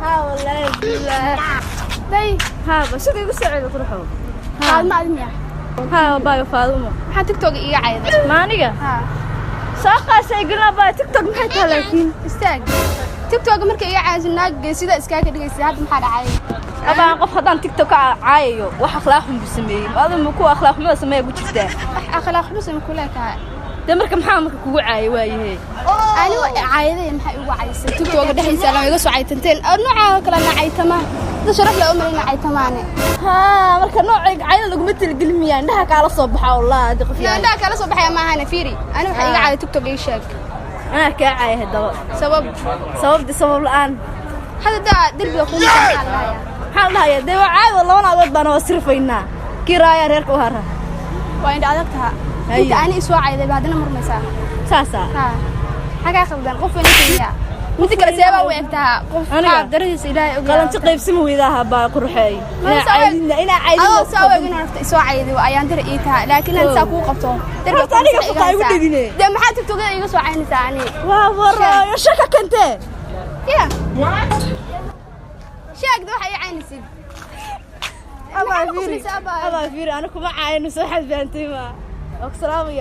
ها والله بالله day ها بس شو يقول سعيد تروحوا qaad ma adin yaa ها باي فاضمه waxaan tiktok iga cayday ما aniga ha saaqaas ay galna baa tiktok maxay tahay laakiin istaag tiktok markay iga caaysan naag sida iskaaga dhigaysay hadda maxaa dhacay abaan qof hadaan tiktok caayo wax akhlaaq xun sameeyay adoo ku akhlaaq xun sameeyay ku jirtaa akhlaaq xun ku leeyahay de marka maxaa marka kugu caayay waayahay ani waa caayaday maxay ugu caayisay tiktok dhaxaysa la iga soo caytanteen nooca kala nacaytama dad sharaf la umar nacaytamaane ha marka nooca caayada lagu metelgelin miyaan dhaha kala soo baxaa wallahi qof yaa dhaha kala soo baxay ma ahana fiiri ani waxa iga caayay tiktok ay sheeg ana ka caayay daba sabab la'aan hada dirbiga ku maqalaya hal haya de waa caado laba nagood baan oo sirfaynaa kiraaya reerka u hara waa inta adagtaha inta ani isoo cayday baadina marmaysaa saasa ha xaga qaldan qof inta mid kale seeba u egtaa qof qaab daradiisa ilaahay og qalanti qaybsimo weedaha baa qurxay ina caydin soo weegin horta isoo cayday ayaan dir ii tahay laakiin aan saa ku qabto dirbiga aniga ku qayb dhigine de maxaa tiktok iga soo caynaysaa ani waa wara shaka kante ya شاك ده حي عيني سيد أبا فيري أنا كم عين سوحد بنتي ما أقصرامي